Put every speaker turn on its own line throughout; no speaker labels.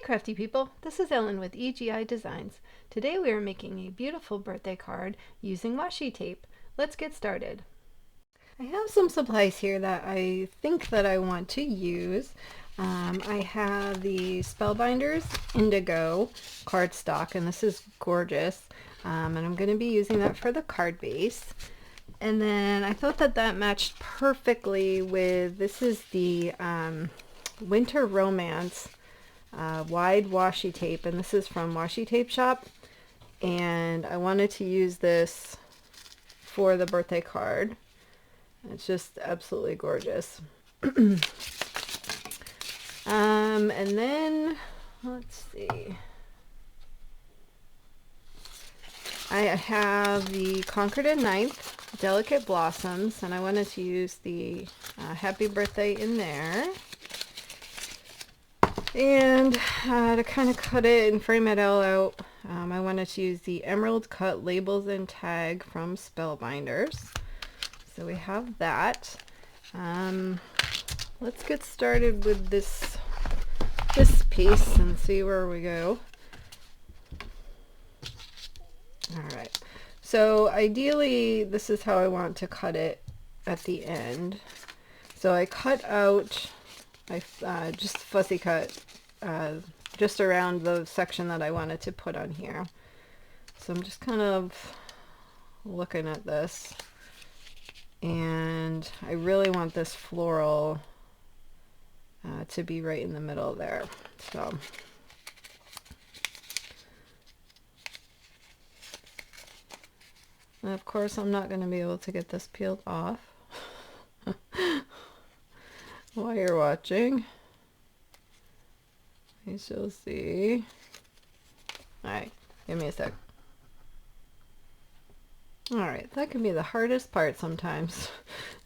crafty people, this is Ellen with EGI Designs. Today we are making a beautiful birthday card using washi tape. Let's get started. I have some supplies here that I think that I want to use. I have the Spellbinders Indigo cardstock, and this is gorgeous. And I'm going to be using that for the card base. And then I thought that that matched perfectly with, this is the Winter Romance wide washi tape, and this is from Washi Tape Shop, and I wanted to use this for the birthday card. It's just absolutely gorgeous. And then let's see, I have the Concord and 9th Delicate Blossoms, and I wanted to use the happy birthday in there. And to kind of cut it and frame it all out, I wanted to use the Emerald Cut Labels and Tag from Spellbinders. So we have that. Let's get started with this piece and see where we go. Alright, so ideally this is how I want to cut it at the end. So I cut out, I just fussy cut just around the section that I wanted to put on here. So I'm just kind of looking at this, and I really want this floral to be right in the middle there. So and of course I'm not going to be able to get this peeled off while you're watching. You shall see. Alright, give me a sec. Alright, that can be the hardest part sometimes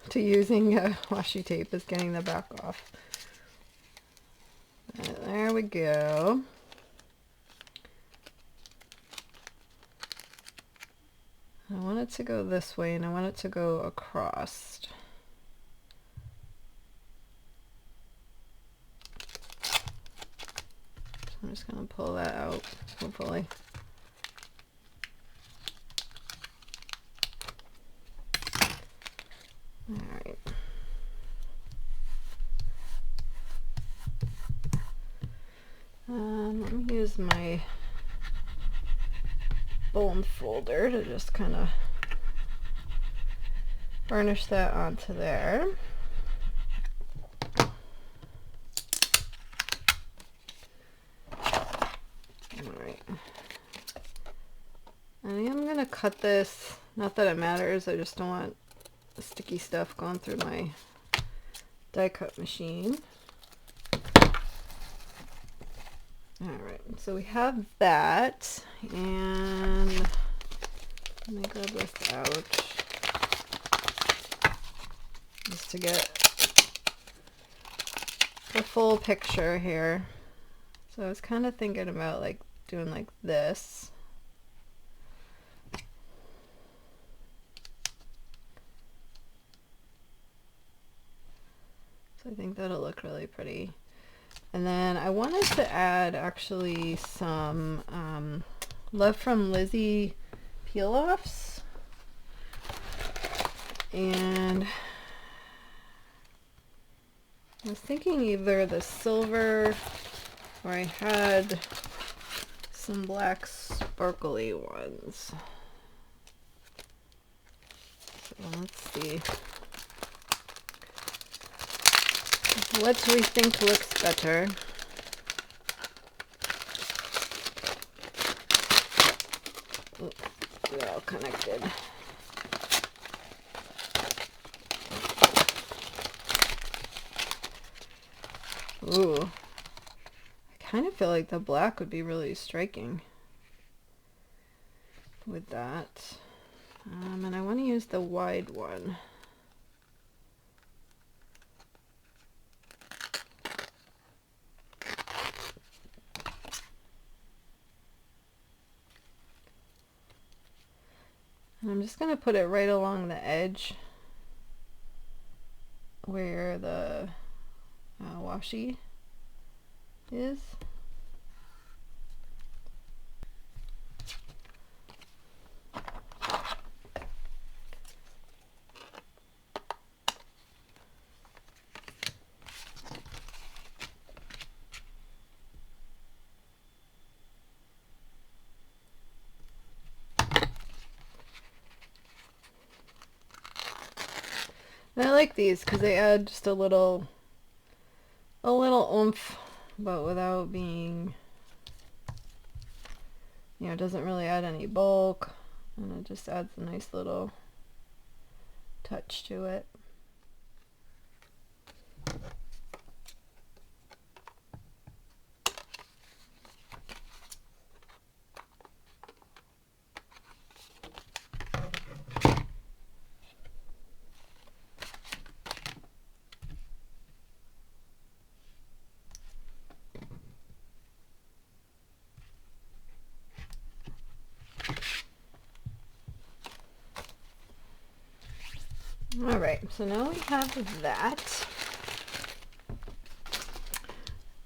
to using washi tape, is getting the back off. There we go. I want it to go this way, and I want it to go across. I'm just going to pull that out, hopefully. Alright. Let me use my bone folder to just kind of burnish that onto there. Alright. I am going to cut this, not that it matters, I just don't want the sticky stuff going through my die cut machine. Alright, so we have that, and let me grab this out just to get the full picture here. So I was kind of thinking about like doing like this. So I think that'll look really pretty. And then I wanted to add actually some Love from Lizi peel-offs. And I was thinking either the silver, or I had some black sparkly ones. So let's see. What do we think looks better? Ooh, they're all connected. Ooh, I kind of feel like the black would be really striking with that. And I want to use the wide one. And I'm just going to put it right along the edge where the washi is. And I like these because they add just a little oomph, but without being, you know, it doesn't really add any bulk, and it just adds a nice little touch to it. Alright, so now we have that.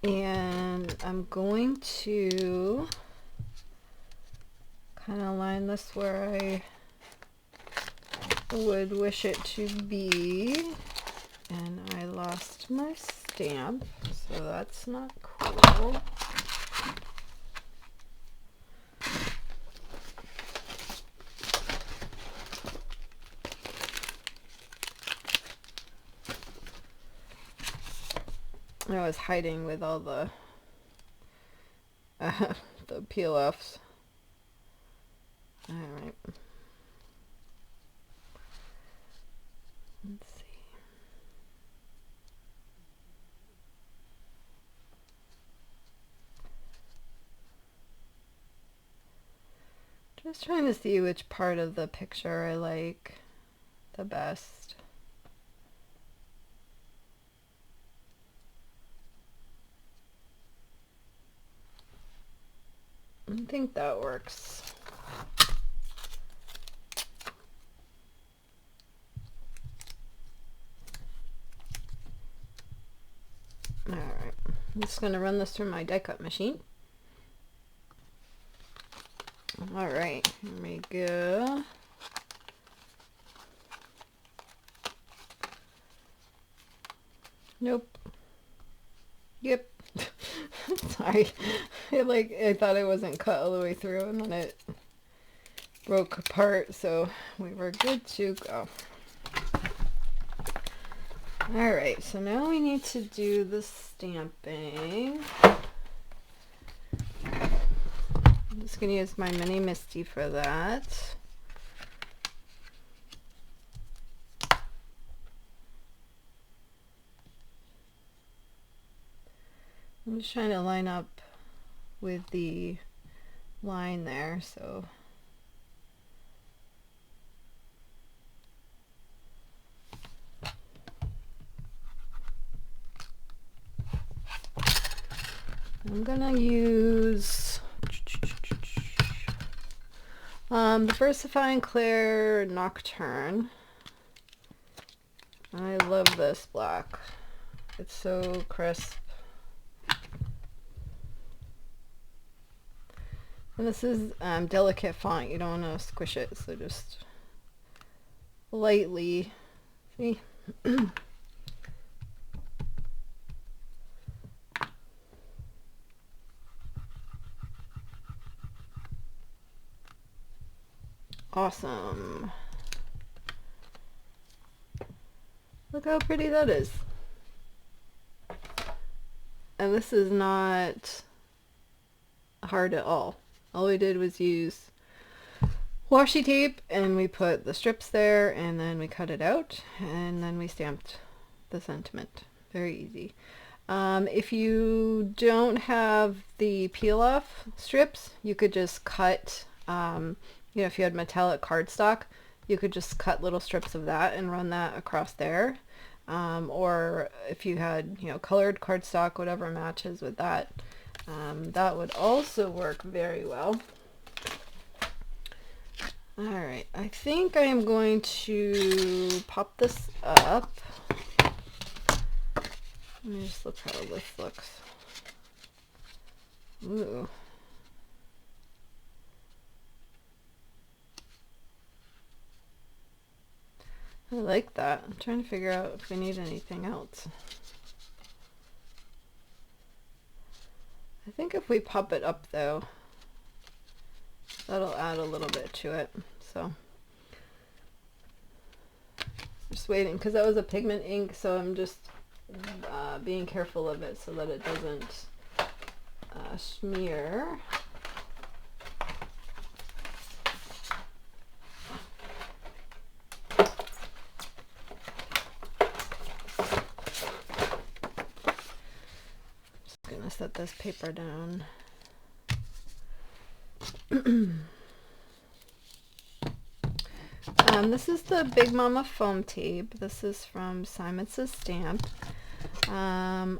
And I'm going to kind of line this where I would wish it to be. And I lost my stamp, so that's not cool. I was hiding with all the the peel-offs. Alright. Let's see. Just trying to see which part of the picture I like the best. I think that works. Alright, I'm just going to run this through my die cut machine. Alright, here we go. Nope. Yep. Sorry. I thought it wasn't cut all the way through, and then it broke apart, so we were good to go. Alright, so now we need to do the stamping. I'm just going to use my mini Misti for that. I'm just trying to line up with the line there, so I'm gonna use the Versifying Clear Nocturne. I love this black. It's so crisp. And this is delicate font. You don't want to squish it, so just lightly. See? Awesome. Look how pretty that is. And this is not hard at all. All we did was use washi tape, and we put the strips there, and then we cut it out, and then we stamped the sentiment. Very easy. If you don't have the peel-off strips, you could just cut, you know, if you had metallic cardstock, you could just cut little strips of that and run that across there. Or if you had, you know, colored cardstock, whatever matches with that, that would also work very well. Alright, I think I am going to pop this up. Let me just look how this looks. Ooh. I like that. I'm trying to figure out if we need anything else. I think if we pop it up though, that'll add a little bit to it. So Just waiting, because that was a pigment ink, so I'm just being careful of it so that it doesn't smear. Just gonna set this paper down. This is the Big Mama foam tape. This is from Simon's Stamp. I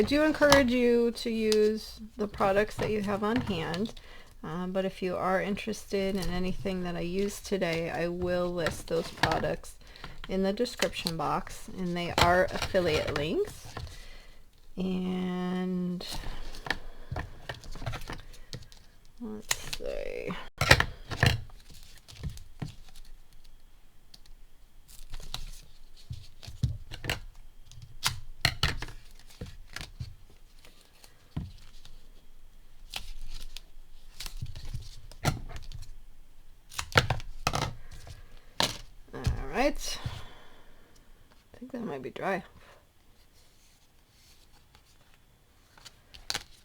do encourage you to use the products that you have on hand, but if you are interested in anything that I used today, I will list those products in the description box, and they are affiliate links. And let's see. Alright, I think that might be dry.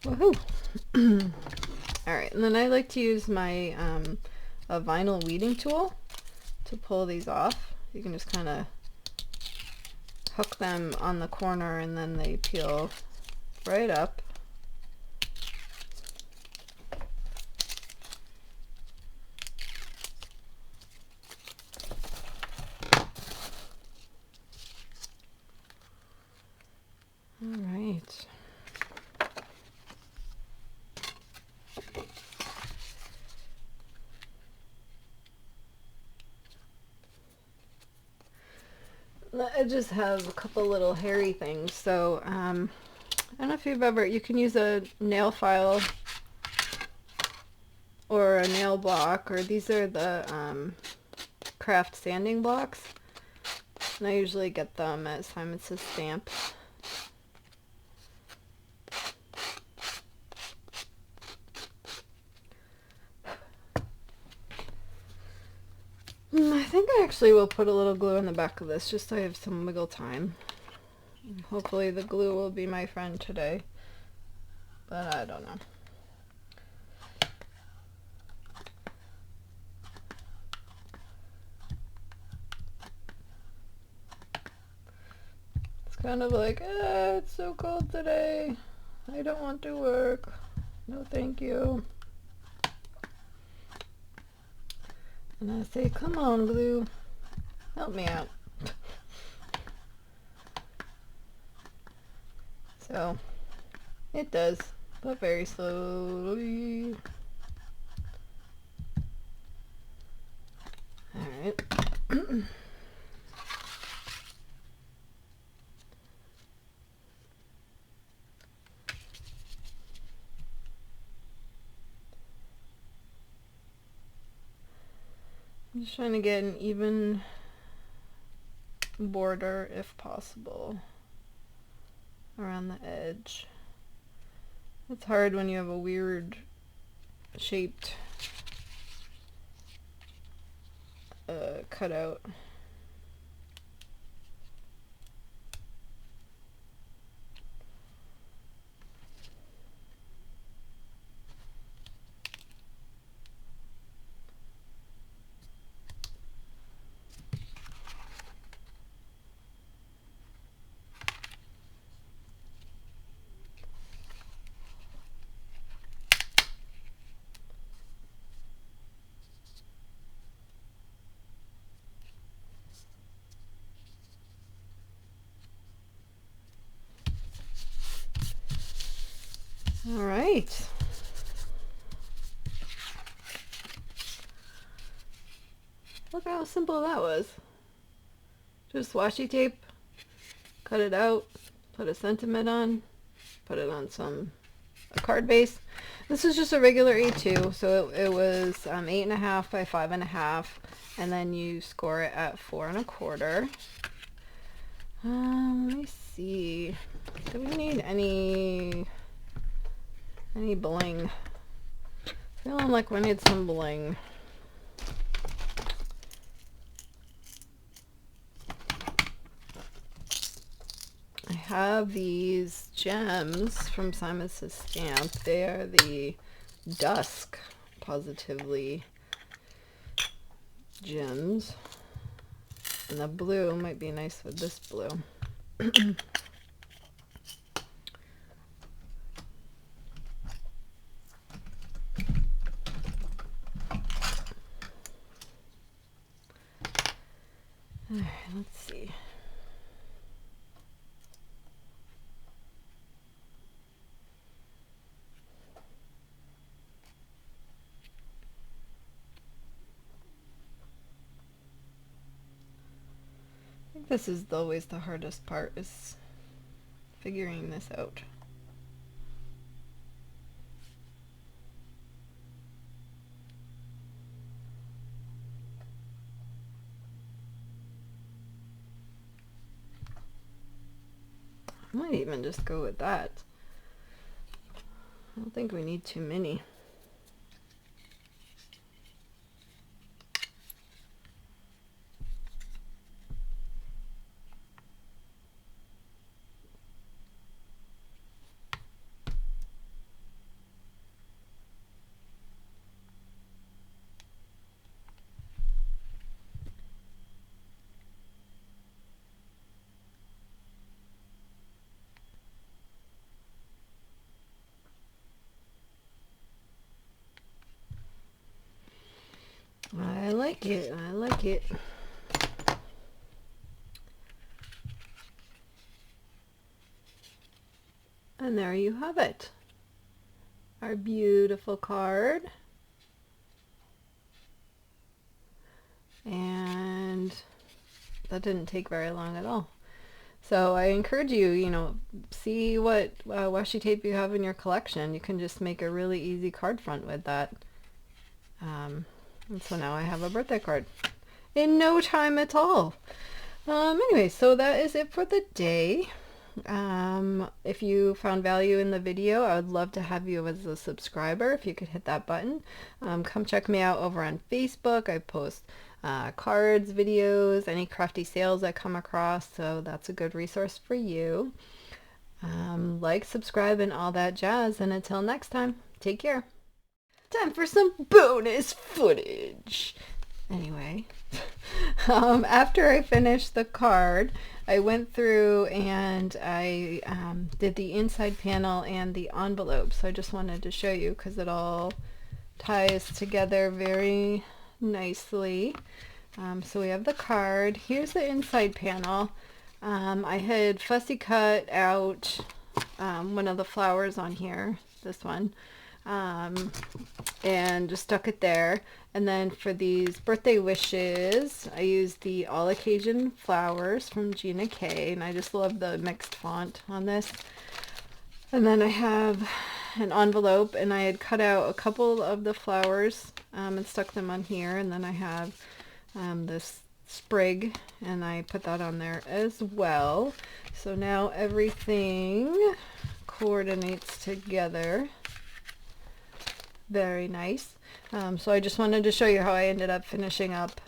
Woohoo! Alright, and then I like to use my a vinyl weeding tool to pull these off. You can just kind of hook them on the corner and then they peel right up. Alright. I just have a couple little hairy things, so I don't know if you can use a nail file or a nail block, or these are the craft sanding blocks, and I usually get them at Simon's Stamp. I think I actually will put a little glue in the back of this just so I have some wiggle time. Hopefully the glue will be my friend today, but I don't know. It's kind of like, it's so cold today. I don't want to work. No, thank you. And I say, come on, glue, help me out. So, it does, but very slowly. Alright. I'm just trying to get an even border if possible around the edge. It's hard when you have a weird shaped cutout. All right. Look how simple that was. Just washi tape, cut it out, put a sentiment on, put it on a card base. This is just a regular A2, so it was 8.5 by 5.5, and then you score it at 4 1/4. Let me see. Do we need any bling? Feeling like we need some bling. I have these gems from Simon Says Stamp. They are the Dusk Positively gems. And the blue might be nice with this blue. Alright, let's see. I think this is always the hardest part, is figuring this out. I might even just go with that. I don't think we need too many. I like it. I like it. And there you have it. Our beautiful card. And that didn't take very long at all. So I encourage you, see what washi tape you have in your collection. You can just make a really easy card front with that. And so now I have a birthday card in no time at all. Anyway, so that is it for the day. If you found value in the video, I would love to have you as a subscriber. If you could hit that button. Come check me out over on Facebook. I post cards, videos, any crafty sales I come across, so that's a good resource for you. Like, subscribe, and all that jazz, and until next time, take care. Time for some bonus footage. Anyway, after I finished the card, I went through and I did the inside panel and the envelope. So I just wanted to show you because it all ties together very nicely. So we have the card. Here's the inside panel. I had fussy cut out one of the flowers on here, this one, and just stuck it there. And then for these birthday wishes, I used the All Occasion Flowers from Gina K, and I just love the mixed font on this. And then I have an envelope, and I had cut out a couple of the flowers and stuck them on here. And then I have this sprig, and I put that on there as well. So now everything coordinates together. Very nice. So I just wanted to show you how I ended up finishing up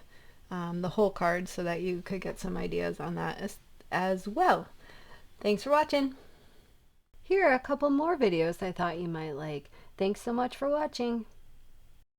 the whole card so that you could get some ideas on that as well. Thanks for watching. Here are a couple more videos I thought you might like. Thanks so much for watching.